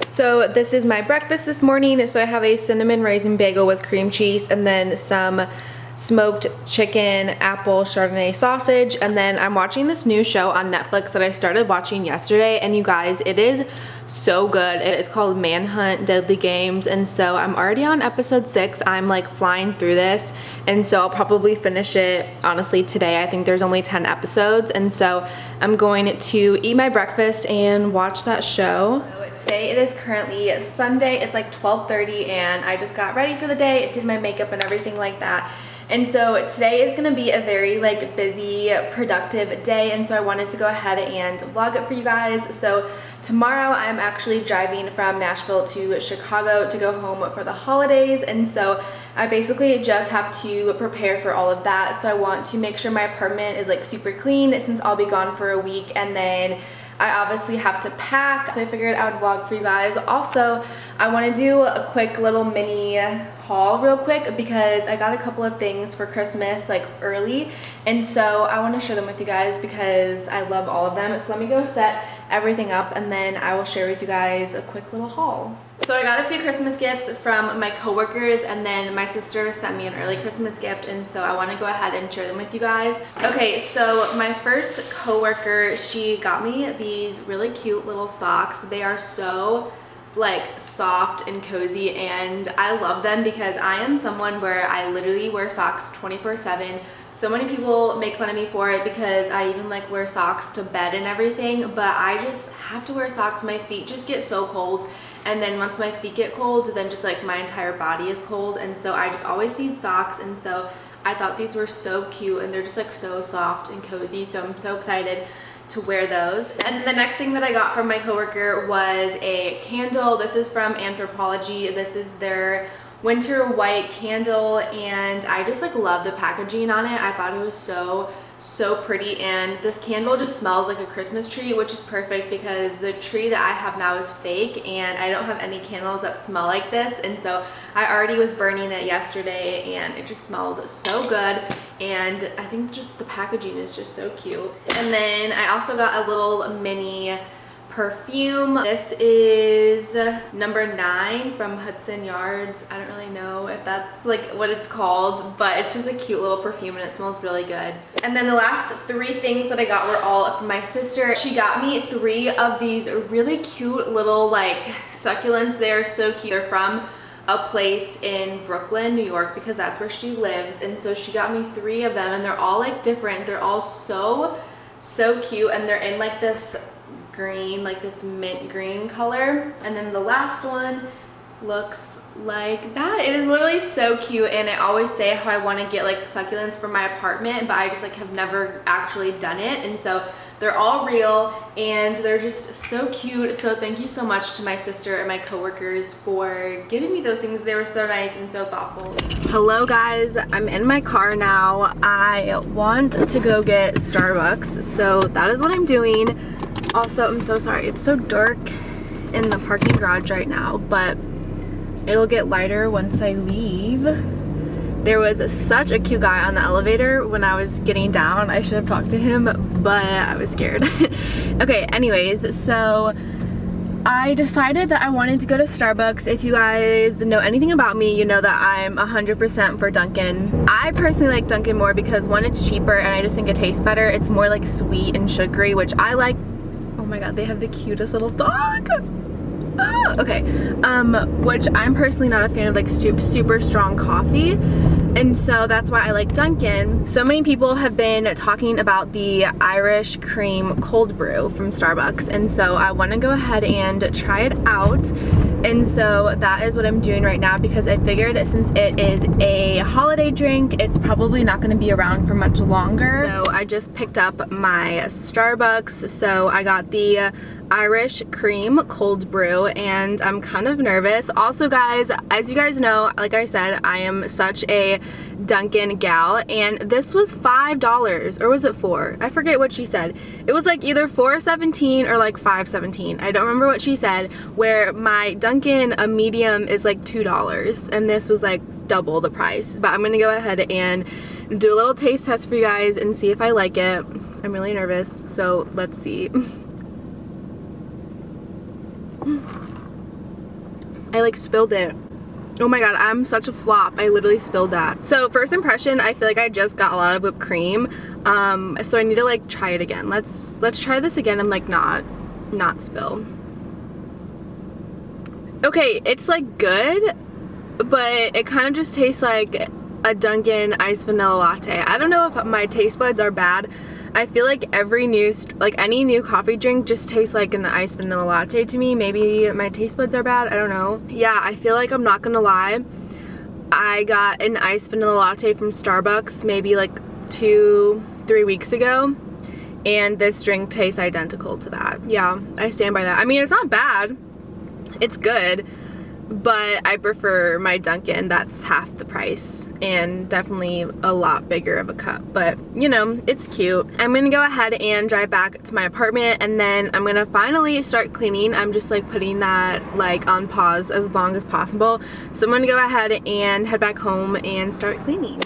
So this is my breakfast this morning. So I have a cinnamon raisin bagel with cream cheese and then some smoked chicken, apple, Chardonnay sausage. And then I'm watching this new show on Netflix that I started watching yesterday. And you guys, it is so good. It's called Manhunt Deadly Games. And so I'm already on episode 6. I'm like flying through this. And so I'll probably finish it honestly today. I think there's only 10 episodes. And so I'm going to eat my breakfast and watch that show. Today it is currently Sunday. It's like 12:30 and I just got ready for the day, did my makeup and everything like that. And so today is gonna be a very like busy, productive day, and so I wanted to go ahead and vlog it for you guys. So tomorrow I'm actually driving from Nashville to Chicago to go home for the holidays, and so I basically just have to prepare for all of that. So I want to make sure my apartment is like super clean since I'll be gone for a week, and then I obviously have to pack, so I figured I would vlog for you guys. Also, I want to do a quick little mini haul real quick because I got a couple of things for Christmas like early, and so I want to share them with you guys because I love all of them. So let me go set everything up and then I will share with you guys a quick little haul. So I got a few Christmas gifts from my coworkers, and then my sister sent me an early Christmas gift, and so I want to go ahead and share them with you guys. Okay, so my first coworker, she got me these really cute little socks. They are so like soft and cozy, and I love them because I am someone where I literally wear socks 24/7. So many people make fun of me for it because I even like wear socks to bed and everything, but I just have to wear socks. My feet just get so cold, and then once my feet get cold, then just like my entire body is cold, and so I just always need socks. And so I thought these were so cute, and they're just like so soft and cozy, so I'm so excited to wear those. And the next thing that I got from my coworker was a candle. This is from Anthropology. This is their winter white candle, and I just like love the packaging on it. I thought it was so pretty, and this candle just smells like a Christmas tree, which is perfect because the tree that I have now is fake and I don't have any candles that smell like this, and so I already was burning it yesterday and it just smelled so good, and I think just the packaging is just so cute. And then I also got a little mini perfume. This is number 9 from Hudson Yards. I don't really know if that's like what it's called, but it's just a cute little perfume and it smells really good. And then the last 3 things that I got were all from my sister. She got me 3 of these really cute little like succulents. They're so cute. They're from a place in Brooklyn, New York, because that's where she lives, and so she got me 3 of them, and they're all like different. They're all so cute, and they're in like this green, like this mint green color. And then the last one looks like that. It is literally so cute, and I always say how I want to get like succulents for my apartment, but I just like have never actually done it, and so they're all real and they're just so cute. So thank you so much to my sister and my coworkers for giving me those things. They were so nice and so thoughtful. Hello guys, I'm in my car now. I want to go get Starbucks, so that is what I'm doing. Also, I'm so sorry, it's so dark in the parking garage right now, but it'll get lighter once I leave. There was such a cute guy on the elevator when I was getting down. I should have talked to him, but I was scared. Okay, anyways, so I decided that I wanted to go to Starbucks. If you guys know anything about me, you know that I'm 100% for Dunkin'. I personally like Dunkin' more because 1, it's cheaper, and I just think it tastes better. It's more like sweet and sugary, which I like. Oh my god, they have the cutest little dog. Okay, which I'm personally not a fan of like super strong coffee, and so that's why I like Dunkin'. So many people have been talking about the Irish cream cold brew from Starbucks, and so I want to go ahead and try it out. And so that is what I'm doing right now because I figured since it is a holiday drink, it's probably not going to be around for much longer. So I just picked up my Starbucks. So I got the Irish cream cold brew, and I'm kind of nervous. Also guys, as you guys know, like I said, I am such a Dunkin' gal, and this was $5, or was it $4? I forget what she said. It was like either $4.17 or like $5.17. I don't remember what she said, where my Dunkin' a medium is like $2, and this was like double the price. But I'm gonna go ahead and do a little taste test for you guys and see if I like it. I'm really nervous, so let's see. I like spilled it. Oh my god, I'm such a flop. I literally spilled that. So first impression, I feel like I just got a lot of whipped cream. So I need to like try it again. Let's try this again and like not spill. Okay, it's like good, but it kind of just tastes like a Dunkin' iced vanilla latte. I don't know if my taste buds are bad. I feel like any new coffee drink just tastes like an iced vanilla latte to me. Maybe my taste buds are bad, I don't know. Yeah, I feel like, I'm not gonna lie, I got an iced vanilla latte from Starbucks maybe like 2-3 weeks ago, and this drink tastes identical to that. Yeah, I stand by that. I mean, it's not bad, it's good, but I prefer my Dunkin' that's half the price and definitely a lot bigger of a cup. But you know, it's cute. I'm gonna go ahead and drive back to my apartment, and then I'm gonna finally start cleaning. I'm just like putting that like on pause as long as possible. So I'm gonna go ahead and head back home and start cleaning.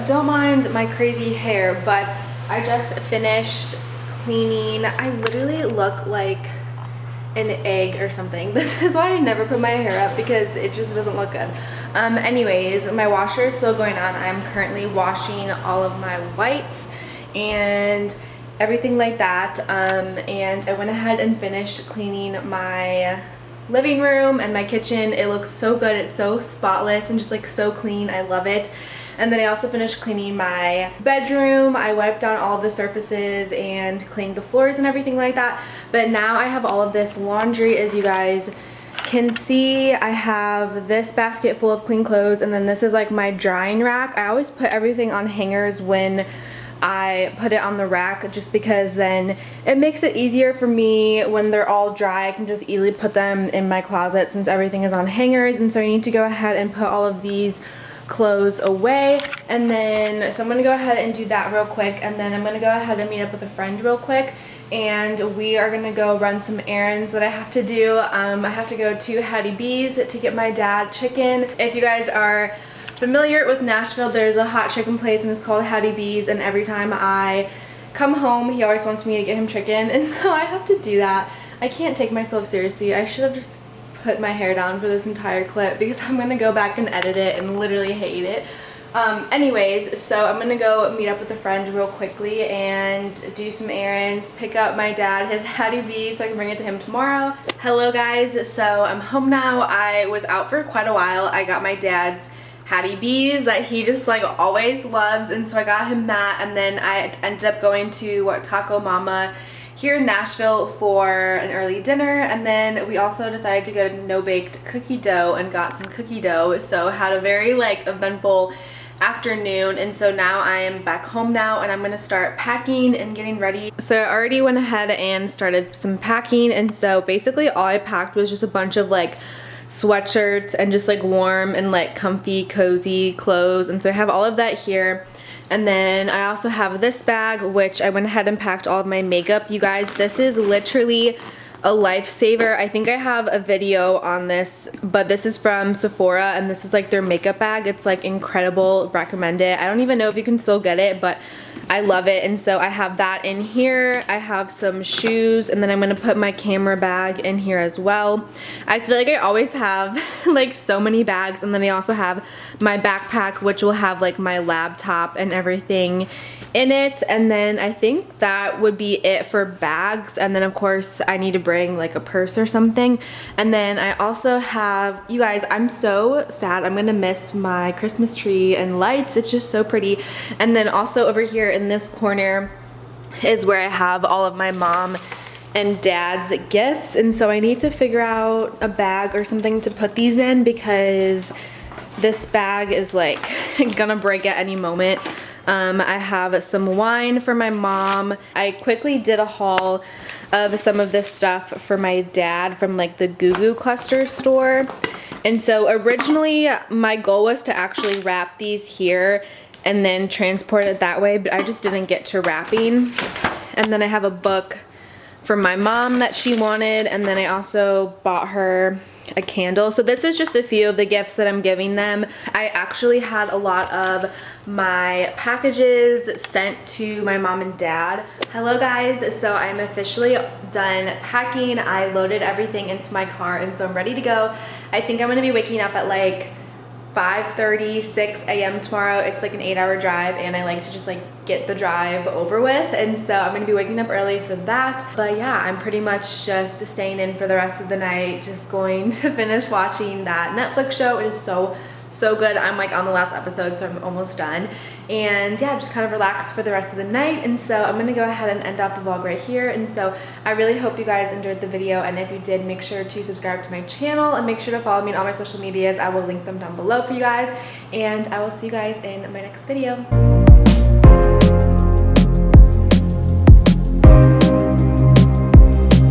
Don't mind my crazy hair, but I just finished cleaning. I literally look like an egg or something. This is why I never put my hair up, because it just doesn't look good. Anyways, my washer is still going on. I'm currently washing all of my whites and everything like that. And I went ahead and finished cleaning my living room and my kitchen. It looks so good. It's so spotless and just like so clean. I love it. And then I also finished cleaning my bedroom. I wiped down all of the surfaces and cleaned the floors and everything like that. But now I have all of this laundry, as you guys can see. I have this basket full of clean clothes, and then this is like my drying rack. I always put everything on hangers when I put it on the rack, just because then it makes it easier for me when they're all dry. I can just easily put them in my closet since everything is on hangers. And so I need to go ahead and put all of these clothes away, and then so I'm gonna go ahead and do that real quick, and then I'm gonna go ahead and meet up with a friend real quick, and we are gonna go run some errands that I have to do. I have to go to Hattie B's to get my dad chicken. If you guys are familiar with Nashville, there's a hot chicken place and it's called Hattie B's, and every time I come home he always wants me to get him chicken, and so I have to do that. I can't take myself seriously. I should have just put my hair down for this entire clip, because I'm gonna go back and edit it and literally hate it. Anyways, so I'm gonna go meet up with a friend real quickly and do some errands, pick up my dad his Hattie B so I can bring it to him tomorrow. Hello guys, so I'm home now. I was out for quite a while. I got my dad's Hattie B's that he just like always loves, and so I got him that, and then I ended up going to Taco Mama here in Nashville for an early dinner, and then we also decided to go to No Baked Cookie Dough and got some cookie dough. So had a very like eventful afternoon, and so now I am back home now, and I'm gonna start packing and getting ready. So I already went ahead and started some packing, and so basically all I packed was just a bunch of like sweatshirts and just like warm and like comfy cozy clothes, and so I have all of that here. And then I also have this bag, which I went ahead and packed all of my makeup. You guys, this is literally a lifesaver. I think I have a video on this, but this is from Sephora, and this is like their makeup bag. It's like incredible, recommend it. I don't even know if you can still get it, but I love it. And so I have that in here. I have some shoes, and then I'm gonna put my camera bag in here as well. I feel like I always have like so many bags, and then I also have my backpack, which will have like my laptop and everything in it. And then I think that would be it for bags, and then of course I need to bring like a purse or something. And then I also have, you guys, I'm so sad, I'm gonna miss my Christmas tree and lights. It's just so pretty. And then also over here in this corner is where I have all of my mom and Dad's gifts, and so I need to figure out a bag or something to put these in because this bag is like gonna break at any moment. I have some wine for my mom. I quickly did a haul of some of this stuff for my dad from like the Goo Goo Cluster store. And so originally my goal was to actually wrap these here and then transport it that way, but I just didn't get to wrapping. And then I have a book for my mom that she wanted, and then I also bought her a candle. So this is just a few of the gifts that I'm giving them. I actually had a lot of my packages sent to my mom and dad. Hello guys, so I'm officially done packing. I loaded everything into my car and so I'm ready to go. I think I'm gonna be waking up at like 5:30, 6 a.m. tomorrow. It's like an 8-hour drive and I like to just like get the drive over with, and so I'm gonna be waking up early for that. But yeah, I'm pretty much just staying in for the rest of the night, just going to finish watching that Netflix show. It is so good. I'm like on the last episode, so I'm almost done. And yeah, just kind of relax for the rest of the night. And so I'm gonna go ahead and end off the vlog right here. And so I really hope you guys enjoyed the video, and if you did, make sure to subscribe to my channel and make sure to follow me on all my social medias. I will link them down below for you guys, and I will see you guys in my next video.